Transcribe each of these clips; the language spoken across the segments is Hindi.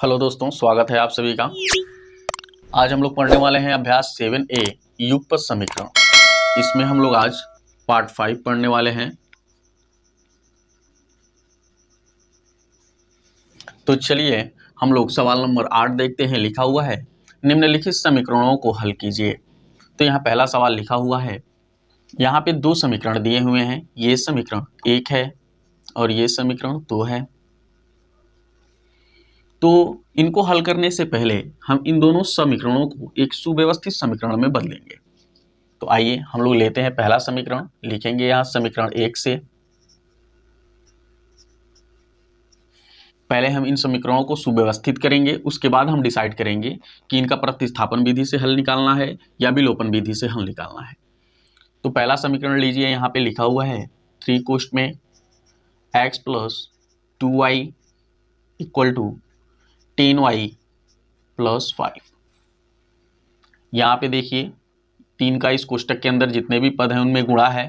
हेलो दोस्तों, स्वागत है आप सभी का। आज हम लोग पढ़ने वाले हैं अभ्यास 7A युगपत समीकरण। इसमें हम लोग आज पार्ट 5 पढ़ने वाले हैं। तो चलिए हम लोग सवाल नंबर 8 देखते हैं। लिखा हुआ है निम्नलिखित समीकरणों को हल कीजिए। तो यहाँ पहला सवाल लिखा हुआ है, यहाँ पे दो समीकरण दिए हुए हैं। ये समीकरण 1 है और ये समीकरण 2 है। तो इनको हल करने से पहले हम इन दोनों समीकरणों को एक सुव्यवस्थित समीकरण में बदलेंगे। तो आइए हम लोग लेते हैं पहला समीकरण। लिखेंगे यहाँ समीकरण 1 से। पहले हम इन समीकरणों को सुव्यवस्थित करेंगे, उसके बाद हम डिसाइड करेंगे कि इनका प्रतिस्थापन विधि से हल निकालना है या विलोपन विधि से हल निकालना है। तो पहला समीकरण लीजिए, यहाँ पे लिखा हुआ है 3 कोष्ठ में x + 2y = 10y + 5। यहाँ पे देखिए 3 का इस कोष्टक के अंदर जितने भी पद हैं उनमें गुणा है,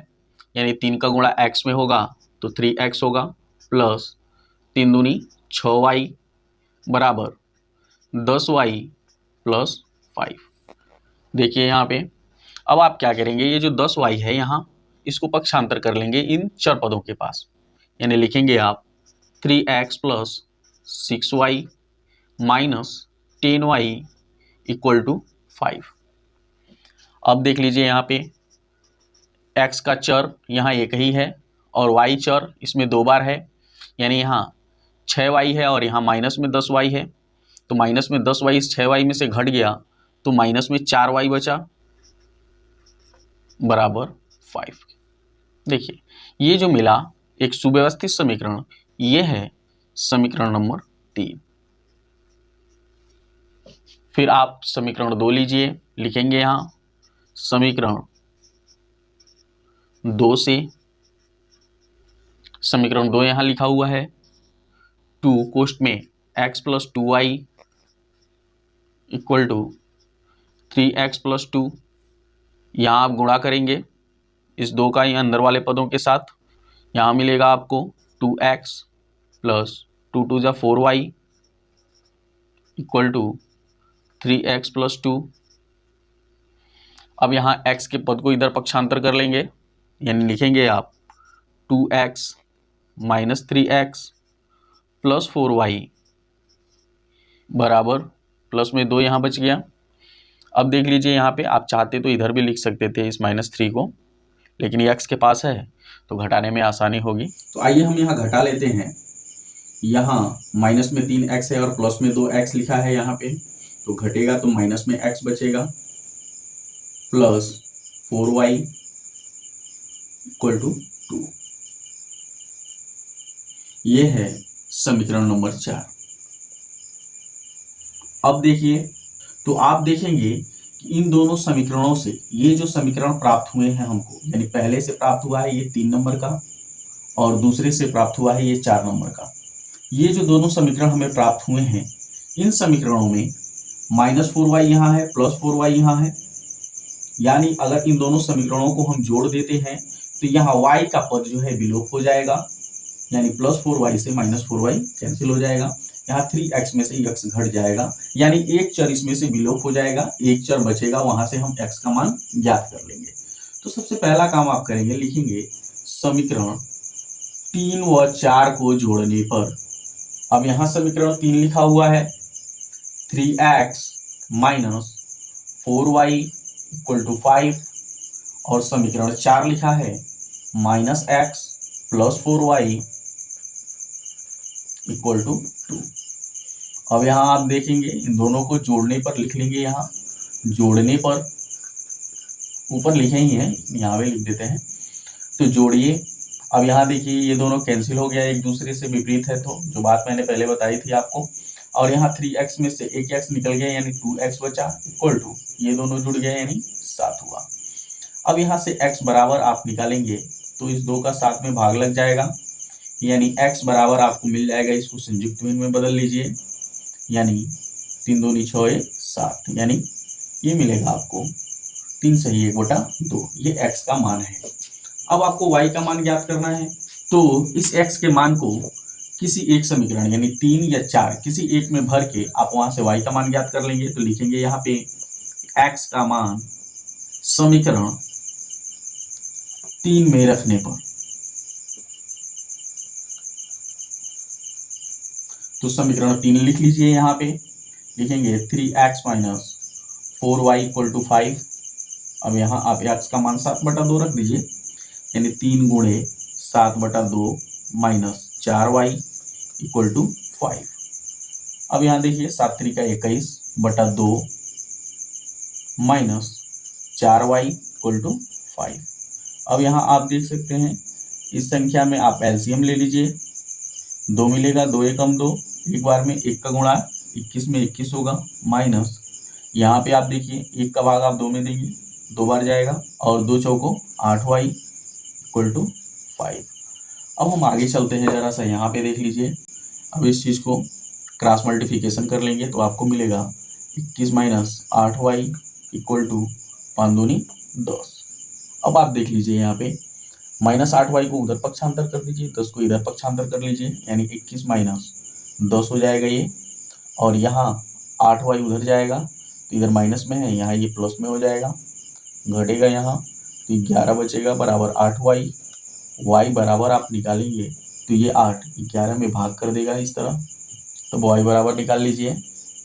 यानी 3 का गुणा x में होगा तो 3x होगा प्लस 3 दूनी 6y बराबर 10y + 5। देखिए यहाँ पे अब आप क्या करेंगे, ये जो 10y है यहाँ इसको पक्षांतर कर लेंगे इन चर पदों के पास, यानी लिखेंगे आप 3x + 6y - 10y = 5। अब देख लीजिए यहाँ पे x का चर यहाँ एक ही है और y चर इसमें 2 बार है, यानी यहाँ 6y है और यहाँ माइनस में 10y है। तो माइनस में 10y इस 6y में से घट गया तो माइनस में 4y बचा बराबर 5। देखिए ये जो मिला एक सुव्यवस्थित समीकरण, ये है समीकरण नंबर 3। फिर आप समीकरण 2 लीजिए। लिखेंगे यहाँ समीकरण 2 से। समीकरण 2 यहाँ लिखा हुआ है 2 कोष्ठ में x + 2y = 3x + 2। यहाँ आप गुणा करेंगे इस 2 का ही अंदर वाले पदों के साथ। यहाँ मिलेगा आपको 2x + 2 × 2 = 4y = 3x + 2। अब यहाँ x के पद को इधर पक्षांतर कर लेंगे, यानी लिखेंगे आप 2x - 3x + 4y बराबर प्लस में 2 यहाँ बच गया। अब देख लीजिए यहाँ पे आप चाहते तो इधर भी लिख सकते थे इस -3 को, लेकिन ये x के पास है तो घटाने में आसानी होगी। तो आइए हम यहाँ घटा लेते हैं। यहाँ माइनस में 3x है और प्लस में 2x लिखा है यहाँ पे, तो घटेगा तो माइनस में x बचेगा प्लस 4y = 2। ये है समीकरण नंबर 4। अब देखिए तो आप देखेंगे कि इन दोनों समीकरणों से ये जो समीकरण प्राप्त हुए हैं हमको, यानी पहले से प्राप्त हुआ है ये 3 नंबर का और दूसरे से प्राप्त हुआ है ये 4 नंबर का। ये जो दोनों समीकरण हमें प्राप्त हुए हैं, इन समीकरणों में -4y यहाँ है प्लस 4y यहाँ है, यानी अगर इन दोनों समीकरणों को हम जोड़ देते हैं तो यहाँ y का पद जो है विलोप हो जाएगा, यानी +4y से -4y कैंसिल हो जाएगा। यहाँ 3x में से x घट जाएगा, यानी एक चर इसमें से विलोप हो जाएगा, एक चर बचेगा, वहां से हम x का मान ज्ञात कर लेंगे। तो सबसे पहला काम आप करेंगे, लिखेंगे समीकरण 3 व 4 को जोड़ने पर। अब यहाँ समीकरण 3 लिखा हुआ है 3x - 4y = 5 और समीकरण 4 लिखा है -x + 4y = 2। अब यहाँ आप देखेंगे इन दोनों को जोड़ने पर लिख लेंगे। यहाँ जोड़ने पर ऊपर लिखे ही हैं, यहाँ भी लिख देते हैं। तो जोड़िए। अब यहाँ देखिए ये दोनों कैंसिल हो गया, एक दूसरे से विपरीत है, तो जो बात मैंने पहले बताई थी आपको। और यहाँ 3x में से एक x निकल गया, यानी 2x बचा = ये दोनों जुड़ गए, यानी 7 हुआ। अब यहाँ से x बराबर आप निकालेंगे तो इस 2 का 7 में भाग लग जाएगा, यानी x बराबर आपको मिल जाएगा, इसको संयुक्त में बदल लीजिए, यानी 3 दूनी 6 7, यानी ये मिलेगा आपको 3 सही 1/2। ये x का मान है। अब आपको y का मान ज्ञात करना है, तो इस x के मान को किसी एक समीकरण यानी 3 या 4 किसी एक में भर के आप वहां से y का मान ज्ञात कर लेंगे। तो लिखेंगे यहाँ पे x का मान समीकरण 3 में रखने पर, तो समीकरण 3 लिख लीजिए। यहाँ पे लिखेंगे 3x minus 4y equal to 5। अब यहाँ आप x का मान 7/2 रख दीजिए, यानी 3 गुणे 7/2 माइनस 4y इक्वल टू 5। अब यहाँ देखिए 7 3 का 21/2 माइनस 4y इक्वल टू 5। अब यहाँ आप देख सकते हैं इस संख्या में आप एलसीएम ले लीजिए, 2 मिलेगा, 2 एकम 2, एक बार में 1 का गुणा 21 में 21 होगा, माइनस यहाँ पे आप देखिए 1 का भाग आप 2 में देंगे, 2 बार जाएगा, और 2 चौको 8y इक्वल टू 5। अब हम आगे चलते हैं, जरा सा यहाँ पे देख लीजिए। अब इस चीज़ को क्रॉस मल्टीप्लिकेशन कर लेंगे तो आपको मिलेगा 21 माइनस 8y इक्वल टू 5 दूनी 10। अब आप देख लीजिए यहाँ पे माइनस 8y को उधर पक्षांतर कर दीजिए, 10 को इधर पक्षांतर कर लीजिए, यानी 21 माइनस 10 हो जाएगा ये, और यहाँ 8y उधर जाएगा तो इधर माइनस में है, यहाँ ये प्लस में हो जाएगा, घटेगा यहाँ तो 11 बचेगा बराबर 8y। y बराबर आप निकालेंगे तो ये 8 11 में भाग कर देगा इस तरह, तो y बराबर निकाल लीजिए,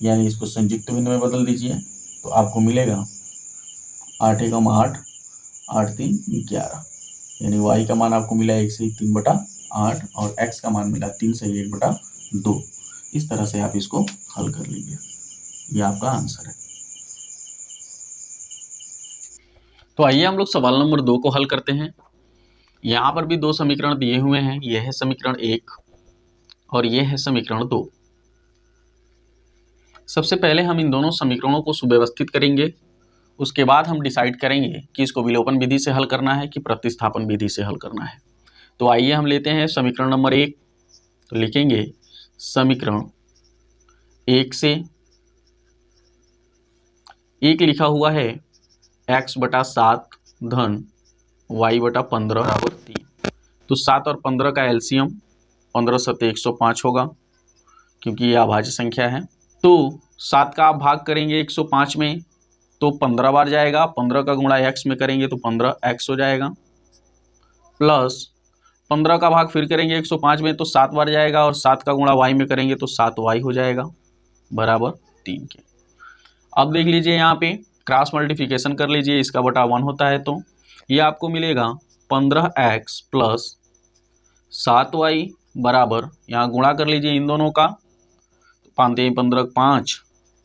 यानी इसको संयुक्त भिन्न में बदल दीजिए तो आपको मिलेगा 8 एकम 8, 8 3 11, यानी y का मान आपको मिला 1 से 3/8 और x का मान मिला 3 से 1/2। इस तरह से आप इसको हल कर लीजिए, ये आपका आंसर है। तो आइए हम लोग सवाल नंबर 2 को हल करते हैं। यहाँ पर भी 2 समीकरण दिए हुए हैं, यह है समीकरण 1 और यह है समीकरण 2। सबसे पहले हम इन दोनों समीकरणों को सुव्यवस्थित करेंगे, उसके बाद हम डिसाइड करेंगे कि इसको विलोपन विधि से हल करना है कि प्रतिस्थापन विधि से हल करना है। तो आइए हम लेते हैं समीकरण नंबर 1। तो लिखेंगे समीकरण 1 से 1 लिखा हुआ है x/7 धन y/15 बराबर 3। तो 7 और 15 का एलसीएम 15 7 105 होगा, क्योंकि ये अभाज्य संख्या है। तो 7 का आप भाग करेंगे 105 में तो 15 बार जाएगा, 15 का गुणा x में करेंगे तो 15x हो जाएगा, प्लस 15 का भाग फिर करेंगे 105 में तो 7 बार जाएगा, और 7 का गुणा y में करेंगे तो 7y हो जाएगा बराबर 3 के। अब देख लीजिए यहाँ पे क्रॉस मल्टीप्लिकेशन कर लीजिए, इसका बटा 1 होता है तो ये आपको मिलेगा 15x प्लस 7y बराबर, यहाँ गुणा कर लीजिए इन दोनों का, 5 3 15 5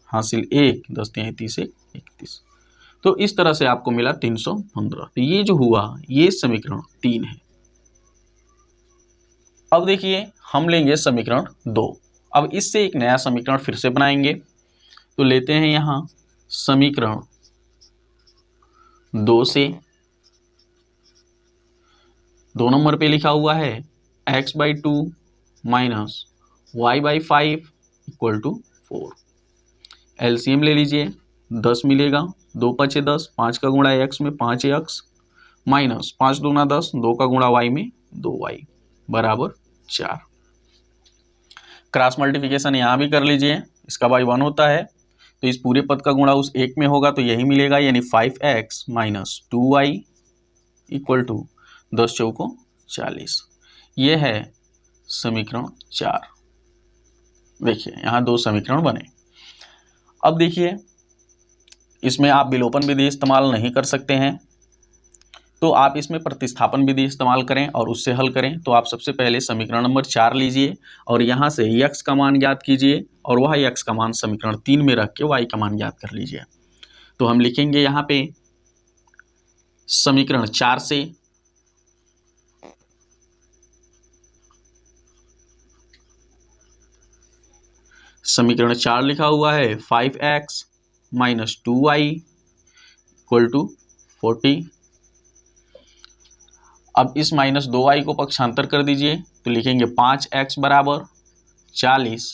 हासिल 1 10 3 30 31। तो इस तरह से आपको मिला 315। तो ये जो हुआ ये समीकरण 3 है। अब देखिए हम लेंगे समीकरण 2। अब इससे एक नया समीकरण फिर से बनाएंगे, तो लेते हैं यहाँ समीकरण 2 से 2 नंबर पे लिखा हुआ है x/2 minus y/5 equal to 4। LCM ले लीजिए, 10 मिलेगा, 2 5 10, 5 का गुणा x में 5x माइनस 5 दूना 10, 2 का गुणा y में 2y बराबर 4। क्रॉस मल्टीप्लिकेशन यहाँ भी कर लीजिए, इसका y 1 होता है तो इस पूरे पद का गुणा उस एक में होगा तो यही मिलेगा, यानी 5x minus 2y equal to 10 चौको 40। ये है समीकरण 4। देखिए यहाँ 2 समीकरण बने। अब देखिए इसमें आप विलोपन विधि इस्तेमाल नहीं कर सकते हैं, तो आप इसमें प्रतिस्थापन विधि इस्तेमाल करें और उससे हल करें। तो आप सबसे पहले समीकरण नंबर 4 लीजिए और यहाँ से x का मान ज्ञात कीजिए और वह x का मान समीकरण 3 में रख के y का मान ज्ञात कर लीजिए। तो हम लिखेंगे यहाँ पे समीकरण 4 से समीकरण 4 लिखा हुआ है 5x minus 2y equal to 40। अब इस माइनस 2y को पक्षांतर कर दीजिए तो लिखेंगे 5x बराबर 40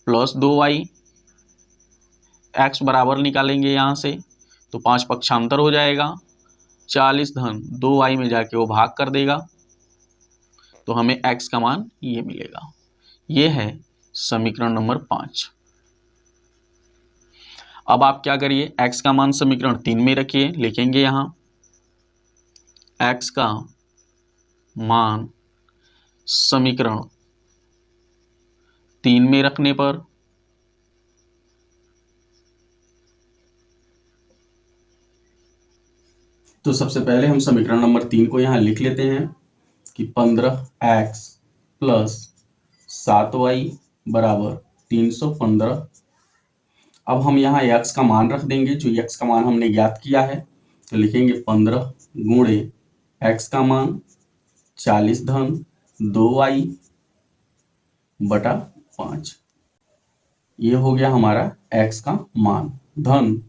प्लस 2y, x बराबर निकालेंगे यहाँ से तो 5 पक्षांतर हो जाएगा, 40 धन 2y में जाके वो भाग कर देगा तो हमें x का मान ये मिलेगा। ये है समीकरण नंबर 5। अब आप क्या करिए, x का मान समीकरण 3 में रखिए, लिखेंगे यहां x का मान समीकरण 3 में रखने पर तो सबसे पहले हम समीकरण नंबर 3 को यहां लिख लेते हैं कि 15x प्लस 7y बराबर 315। अब हम यहाँ x का मान रख देंगे, जो x का मान हमने ज्ञात किया है, तो लिखेंगे 15 गुणे x का मान 40 धन 2y बटा 5। ये हो गया हमारा x का मान, धन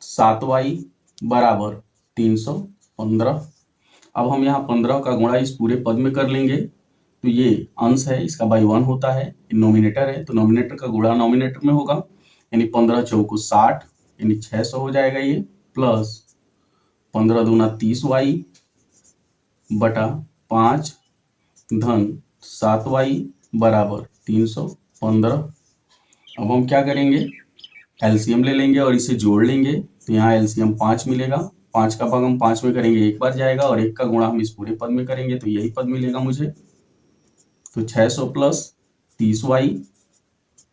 7y बराबर 315। अब हम यहाँ 15 का गुणा इस पूरे पद में कर लेंगे, तो ये अंश है, इसका बाई 1 होता है, नोमिनेटर है, तो नोमिनेटर का गुणा नोमिनेटर में होगा, यानी 15 चौको 60 यानी 600 हो जाएगा ये, प्लस 15 दूना 30y बटा 5 धन 7y बराबर 315। अब हम क्या करेंगे, एलसीएम ले लेंगे और इसे जोड़ लेंगे, तो यहाँ एलसीएम 5 मिलेगा। 5 का भाग हम 5 में करेंगे, एक बार जाएगा, और 1 का गुणा हम इस पूरे पद में करेंगे, तो यही पद मिलेगा मुझे। तो 600 प्लस 30y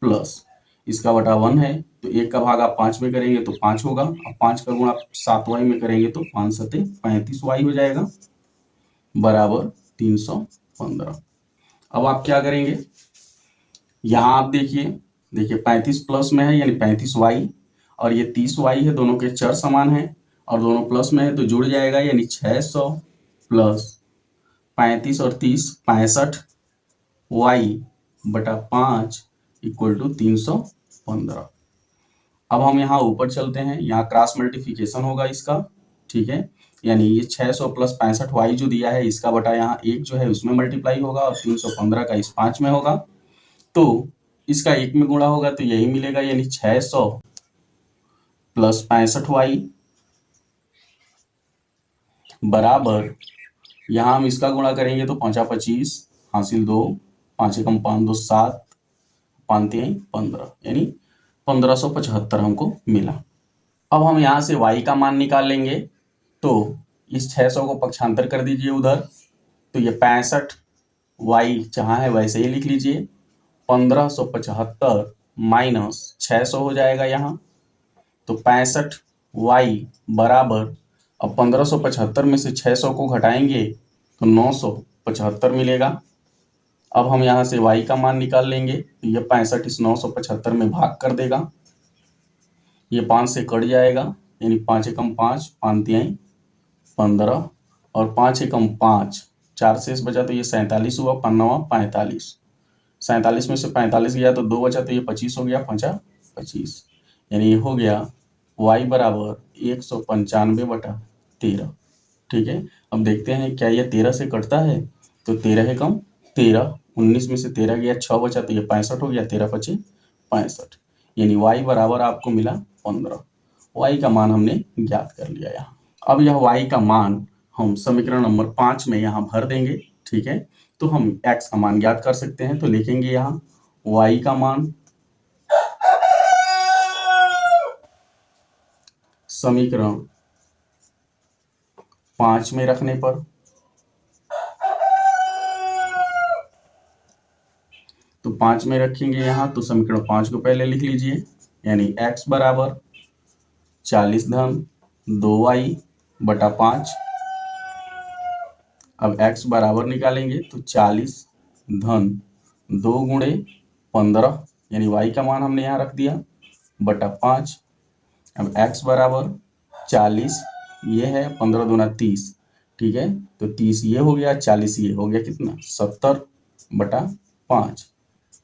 प्लस इसका बटा 1 है, तो 1 का भाग आप 5 में करेंगे तो 5 होगा। अब 5 का गुणा 7y में करेंगे तो 5 सते 35y हो जाएगा बराबर 315। अब आप क्या करेंगे, यहाँ आप देखिए 35 प्लस में है यानी 35y, और ये 30y है, दोनों के चर समान है और दोनों प्लस में है तो जुड़ जाएगा, यानी 600 प्लस 35 और 30 65y बटा 5 इक्वल टू 315। अब हम यहाँ ऊपर चलते हैं, यहाँ क्रॉस मल्टीप्लिकेशन होगा इसका, ठीक है, यानी ये 600 प्लस 65y जो दिया है इसका बटा यहाँ 1 जो है उसमें मल्टीप्लाई होगा, और 315 का इस 5 में होगा, तो इसका 1 में गुणा होगा तो यही मिलेगा, यानी 600 प्लस 65y बराबर, यहाँ हम इसका गुणा करेंगे तो 5 25 हासिल 2, 5 एकम 5 2 7 5 3 15, यानी 1575 हमको मिला। अब हम यहाँ से y का मान निकाल लेंगे, तो इस 600 को पक्षांतर कर दीजिए उधर, तो ये 65y जहाँ है वैसे ही लिख लीजिए, 1575 माइनस 600 हो जाएगा यहाँ, तो 65y बराबर, अब 1575 में से 600 को घटाएंगे तो 975 मिलेगा। अब हम यहाँ से y का मान निकाल लेंगे, तो ये 65 इस 975 में भाग कर देगा, ये 5 से कट जाएगा, यानी 5 एकम 5 5 3 15 और 5 एकम 5 4 शेष बचा, तो ये 47 हुआ, 5 45, 47 में से 45 गया तो 2 बचा, तो ये 25 हो गया, 5 25, यानी ये हो गया y बराबर 195 बटा 13। ठीक है, अब देखते हैं क्या ये 13 से कटता है, तो 13 एकम 13, 19 में से 13 गया, 6 बचा, तो ये 65 हो गया, 13 पचे 65, यानी y बराबर आपको मिला 15। y का मान हमने ज्ञात कर लिया यहाँ। अब यह y का मान हम समीकरण नंबर 5 में यहाँ भर देंगे, ठीक है, तो हम x का मान ज्ञात कर सकते हैं, तो लिखेंगे यहाँ y का मान समीकरण 5 में रखने पर, तो 5 में रखेंगे यहाँ, तो समीकरण 5 को पहले लिख लीजिए, यानी x बराबर 40 धन 2y बटा 5। अब x बराबर निकालेंगे तो 40 धन 2 गुणे 15, यानी y का मान हमने यहाँ रख दिया, बटा 5। अब x बराबर 40 ये है, 15 दूना 30, ठीक है, तो 30 ये हो गया, 40 ये हो गया, कितना 70 बटा 5,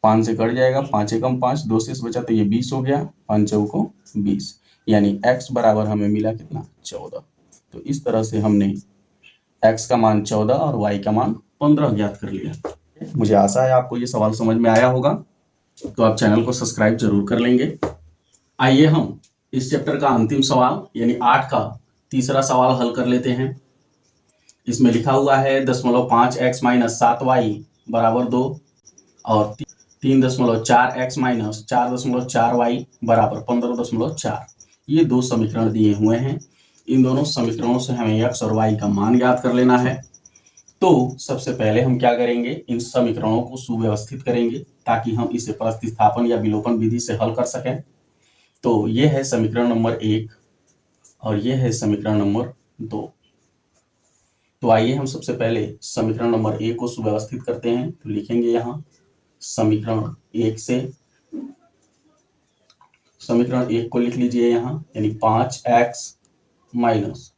5 से कट जाएगा, 5 एकम 5 2 शेष बचा, तो ये 20 हो गया, 5 चौको 20, यानी x बराबर हमें मिला कितना 14। तो इस तरह से हमने x का मान 14 और y का मान 15 ज्ञात कर लिया। मुझे आशा है आपको ये सवाल समझ में आया होगा, तो आप चैनल को सब्सक्राइब जरूर कर लेंगे। आइए हम इस चैप्टर का अंतिम सवाल यानी 8 का तीसरा सवाल हल कर लेते हैं। इसमें लिखा हुआ है 0.5x माइनस 7y बराबर 2 और 3.4x माइनस 4.4y बराबर 15.4। ये दो समीकरण दिए हुए हैं। इन दोनों समीकरणों से हमें x और y का मान ज्ञात कर लेना है। तो सबसे पहले हम क्या करेंगे, इन समीकरणों को सुव्यवस्थित करेंगे ताकि हम इसे प्रतिस्थापन या विलोपन विधि से हल कर सकें। तो ये है समीकरण नंबर 1 और ये है समीकरण नंबर 2। तो आइए हम सबसे पहले समीकरण नंबर 1 को सुव्यवस्थित करते हैं। तो लिखेंगे यहाँ समीकरण 1 से, समीकरण 1 को लिख लीजिए यहाँ, यानी 5x माइनस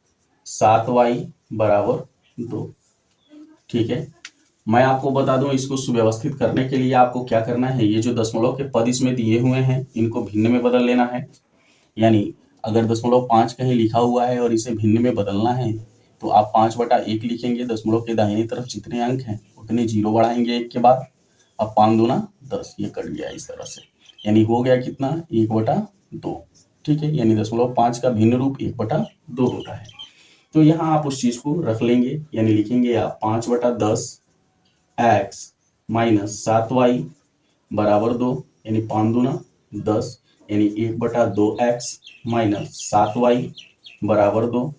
7y बराबर 2। ठीक है, मैं आपको बता दूं, इसको सुव्यवस्थित करने के लिए आपको क्या करना है, ये जो दशमलव के पद इसमें दिए हुए हैं इनको भिन्न में बदल लेना है। यानी अगर 0.5 कहीं लिखा हुआ है और इसे भिन्न में बदलना है तो आप 5/1 लिखेंगे। दशमलव के दाहिनी तरफ जितने अंक हैं उतने जीरो बढ़ाएंगे 1 के बाद। अब 5 दूना 10, ये कट गया इस तरह से, यानी हो गया कितना, 1/2। ठीक है, यानी 0.5 का भिन्न रूप 1/2 होता है। तो यहाँ आप उस चीज को रख लेंगे, यानी लिखेंगे आप 5/10 x माइनस 7y बराबर 2, यानी 5 दूना 10, यानी 1/2x माइनस 7y बराबर 2।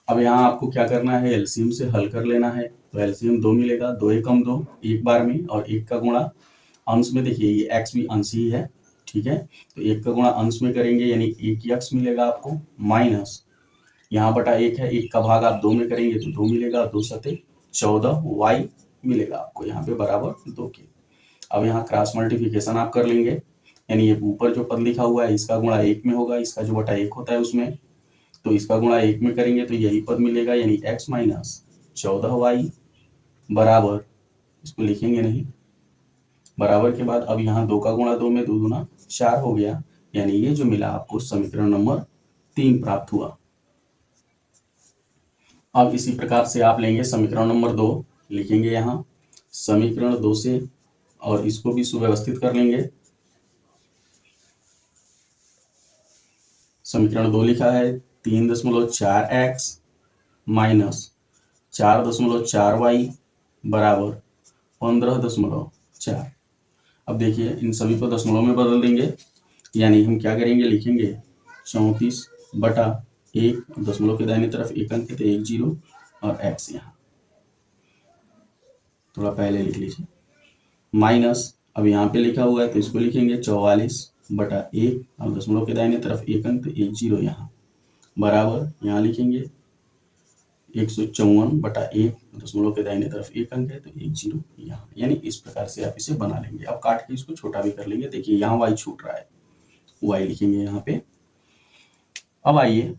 अब यहाँ आपको क्या करना है, एलसीएम से हल कर लेना है। तो एलसीएम 2 मिलेगा, 2 एकम 2 एक बार में, और 1 का गुणा अंश में, देखिए ये x भी अंश ही है। ठीक है, तो 1 का गुणा अंश में करेंगे यानी 1x मिलेगा आपको, माइनस यहाँ बटा 1 है, 1 का भाग आप 2 में करेंगे तो 2 मिलेगा, 2 सते 14y मिलेगा आपको यहाँ पे बराबर 2 के। अब यहाँ क्रॉस मल्टीप्लिकेशन आप कर लेंगे, यानी ये ऊपर जो पद लिखा हुआ है इसका गुणा 1 में होगा, इसका जो बटा 1 होता है उसमें, तो इसका गुणा 1 में करेंगे तो यही पद मिलेगा, यानी x माइनस 14y बराबर, इसको लिखेंगे नहीं, बराबर के बाद अब यहाँ 2 का गुणा 2 में 2 दूना 4 हो गया, यानी ये जो मिला आपको समीकरण नंबर 3 प्राप्त हुआ। अब इसी प्रकार से आप लेंगे समीकरण नंबर 2, लिखेंगे यहाँ समीकरण 2 से, और इसको भी सुव्यवस्थित कर लेंगे। समीकरण 2 लिखा है 3.4x माइनस 4.4y बराबर 15.4। अब देखिए इन सभी को दशमलव में बदल देंगे, यानी हम क्या करेंगे, लिखेंगे 34/1, दशमलव के दाहिनी तरफ एक अंक है तो 1 0 और x यहाँ थोड़ा पहले लिख लीजिए, माइनस अब यहाँ पे लिखा हुआ है तो इसको लिखेंगे 44/1, और दशमलव के दाहिने तरफ एक अंक तो 1 0 यहाँ बराबर, यहाँ लिखेंगे 154/1, दशमलव के दाहिने तरफ एक अंक है तो 1 0 यहाँ, यानी इस प्रकार से आप इसे बना लेंगे। अब काट के इसको छोटा भी कर लेंगे, देखिए यहाँ y छूट रहा है, y लिखेंगे यहाँ पे। अब आइए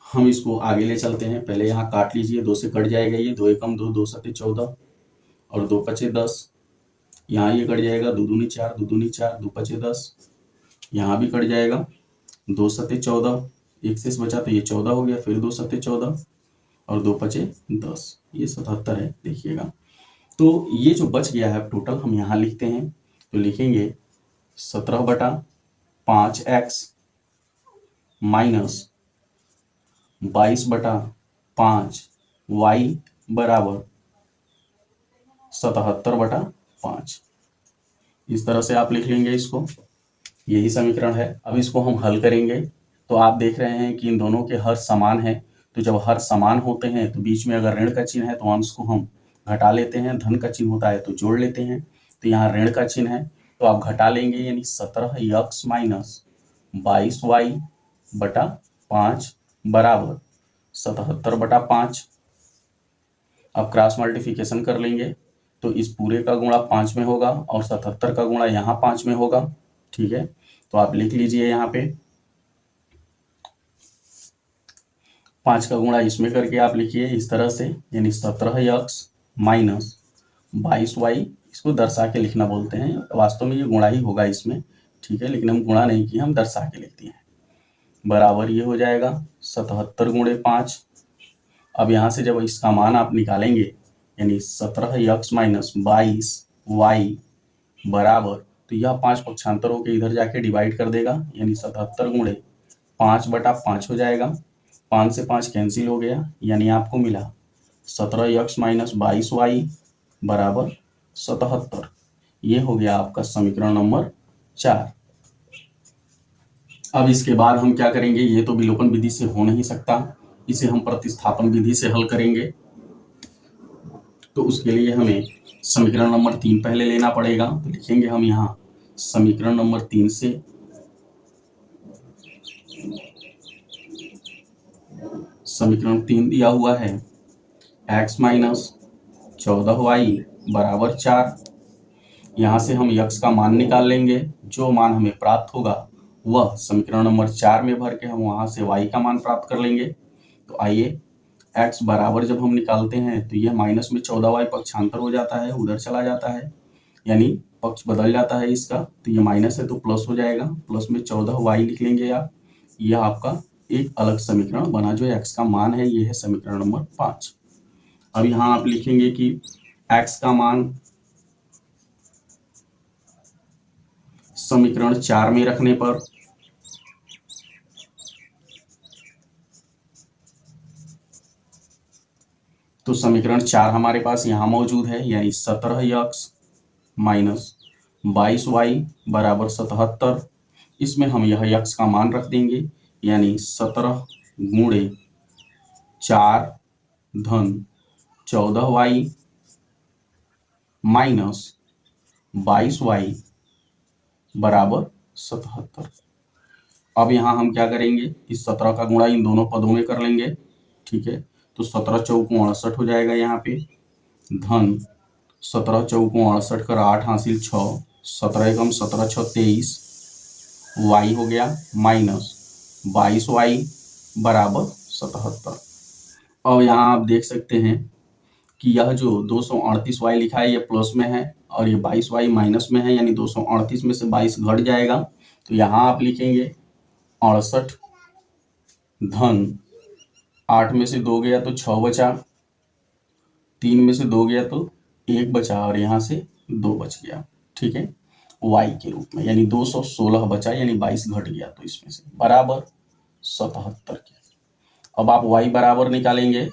हम इसको आगे ले चलते हैं, पहले यहाँ काट लीजिए, 2 से कट जाएगा ये, 2 एकम 2, 2 सते 14 और 2 पचे 10, यहाँ ये कट जाएगा, 2 दूनी 4, 2 दूनी 4, 2 पचे 10, यहाँ भी कट जाएगा, 2 सते 14, 1 से बचा तो ये 14 हो गया, फिर 2 सते 14 और 2 पचे 10, ये 77 है देखिएगा। तो ये जो बच गया है टोटल हम यहाँ लिखते हैं, तो लिखेंगे 17/5x माइनस 22/5y बराबर 77/5। इस तरह से आप लिख लेंगे इसको, यही समीकरण है। अब इसको हम हल करेंगे, तो आप देख रहे हैं कि इन दोनों के हर समान है, तो जब हर समान होते हैं तो बीच में अगर ऋण का चिन्ह है तो अंश को हम घटा लेते हैं, धन का चिन्ह होता है तो जोड़ लेते हैं। तो यहाँ ऋण का चिन्ह है तो आप घटा लेंगे, यानी 17x माइनस 22y बटा 5 बराबर 77/5। अब क्रॉस मल्टीप्लिकेशन कर लेंगे तो इस पूरे का गुणा 5 में होगा और 77 का गुणा यहाँ 5 में होगा। ठीक है, तो आप लिख लीजिए यहाँ पे 5 का गुणा इसमें करके आप लिखिए इस तरह से, यानी 17x माइनस 22y, इसको दर्शा के लिखना बोलते हैं, वास्तव में ये गुणा ही होगा इसमें। ठीक है, लेकिन हम गुणा नहीं किए, हम दर्शा के लिखते हैं, बराबर ये हो जाएगा 77 × 5। अब यहाँ से जब इसका मान आप निकालेंगे, यानी 17x माइनस 22y बराबर, तो यह 5 पक्षांतर होकर इधर जाके डिवाइड कर देगा, यानी 77 × 5/5 हो जाएगा, 5 से 5 कैंसिल हो गया, यानी आपको मिला 17x माइनस 22y बराबर 77। ये हो गया आपका समीकरण नंबर 4। अब इसके बाद हम क्या करेंगे, ये तो विलोपन विधि से हो नहीं सकता, इसे हम प्रतिस्थापन विधि से हल करेंगे। तो उसके लिए हमें समीकरण नंबर 3 पहले लेना पड़ेगा। तो लिखेंगे हम यहाँ समीकरण नंबर 3 से समीकरण 3 दिया हुआ है x माइनस 14y बराबर 4। यहाँ से हम x का मान निकाल लेंगे। जो मान हमें प्राप्त होगा वह समीकरण नंबर 4 में भर के हम वहाँ से y का मान प्राप्त कर लेंगे। तो आइए x बराबर जब हम निकालते हैं तो यह माइनस में 14y पक्षांतर हो जाता है, उधर चला जाता है, यानी पक्ष बदल जाता है इसका। तो ये माइनस है तो प्लस हो जाएगा, प्लस में 14y लिख लेंगे आप। यह आपका एक अलग समीकरण बना जो x का मान है, ये है समीकरण नंबर 5। अब यहाँ आप लिखेंगे कि x का मान समीकरण 4 में रखने पर तो समीकरण 4 हमारे पास यहाँ मौजूद है, यानी 17x माइनस 22y बराबर 77। इसमें हम यह x का मान रख देंगे, यानी 17 गुणे 4 धन 14y माइनस 22y बराबर 77। अब यहाँ हम क्या करेंगे, इस 17 का गुणा इन दोनों पदों में कर लेंगे, ठीक है। तो 17 चौकों 68 हो जाएगा यहाँ पे, धन 17 चौकों 68 कर 8 हासिल 6, 17 एकम 17 6 23 y हो गया माइनस 22y बराबर 77। अब यहाँ आप देख सकते हैं कि यह जो 238y लिखा है ये प्लस में है और ये 22y माइनस में है, यानी 238 में से 22 घट जाएगा। तो यहाँ आप लिखेंगे 68 धन 8 में से 2 गया तो 6 बचा, 3 में से 2 गया तो 1 बचा और यहाँ से 2 बच गया, ठीक है, y के रूप में, यानी 216 बचा, यानी 22 घट गया तो इसमें से बराबर 77 के। अब आप y बराबर निकालेंगे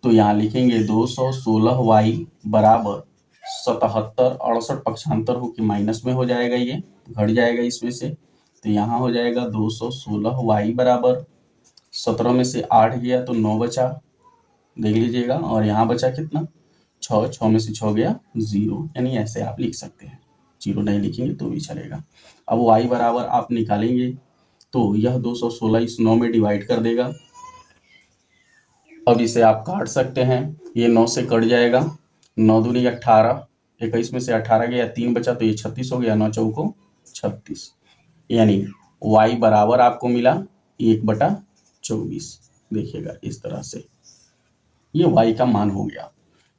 तो यहाँ लिखेंगे 216y बराबर 77, 68 पक्षांतर होकर माइनस में हो जाएगा, ये घट जाएगा इसमें से। तो यहाँ हो जाएगा 216y बराबर 17 में से 8 गया तो 9 बचा, देख लीजिएगा, और यहाँ बचा कितना 6, 6 में से 6 गया 0, यानी ऐसे आप लिख सकते हैं, 0 नहीं लिखेंगे तो भी चलेगा। अब y बराबर आप निकालेंगे तो यह 216 इस 9 में डिवाइड कर देगा। अब इसे आप काट सकते हैं, ये 9 से कट जाएगा, 9 दूनी 18, 21 में से 18 गया 3 बचा तो ये 36 हो गया, 9 चौको 36, यानी y बराबर आपको मिला 1/24। देखिएगा इस तरह से ये y का मान हो गया,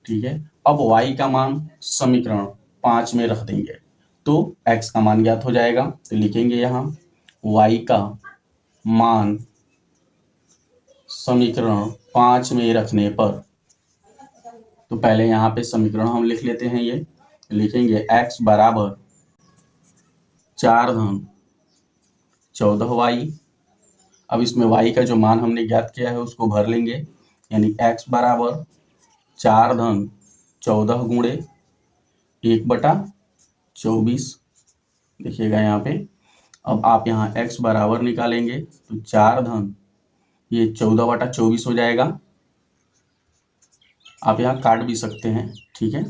ठीक है। अब y का मान समीकरण 5 में रख देंगे तो x का मान ज्ञात हो जाएगा। तो लिखेंगे यहाँ y का मान समीकरण 5 में रखने पर, तो पहले यहाँ पे समीकरण हम लिख लेते हैं, ये लिखेंगे x बराबर 4 धन 14y। अब इसमें y का जो मान हमने ज्ञात किया है उसको भर लेंगे, यानी x बराबर 4 धन 14 गुणे 1/24। देखिएगा यहाँ पे, अब आप यहाँ x बराबर निकालेंगे तो 4 धन ये 14/24 हो जाएगा। आप यहाँ काट भी सकते हैं, ठीक है,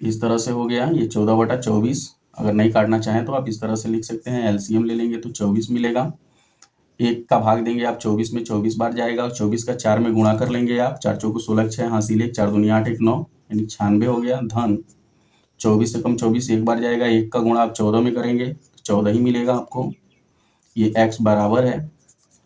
इस तरह से हो गया ये 14/24। अगर नहीं काटना चाहें तो आप इस तरह से लिख सकते हैं, एलसीएम ले लेंगे तो 24 मिलेगा। 1 का भाग देंगे आप 24 में, 24 बार जाएगा और 24 का 4 में गुणा कर लेंगे आप, 4 चौको 16 6 हासिल 1, 4 दूनी 8 1 9, यानी 96 हो गया, धन 24 से कम 24 एक बार जाएगा, 1 का गुणा आप 14 में करेंगे तो 14 ही मिलेगा आपको। ये x बराबर है,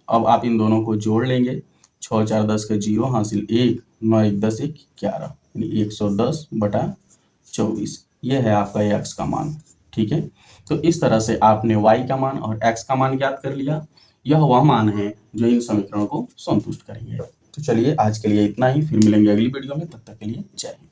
अब आप इन दोनों को जोड़ लेंगे, 6 4 10 का 0 हासिल 1, 9 1 10 1 11, यानी 110/24। यह है आपका x का मान, ठीक है। तो इस तरह से आपने y का मान और x का मान ज्ञात कर लिया। यह वह मान है जो इन समीकरणों को संतुष्ट करेंगे। तो चलिए आज के लिए इतना ही, फिर मिलेंगे अगली वीडियो में, तब तक के लिए जय हिंद।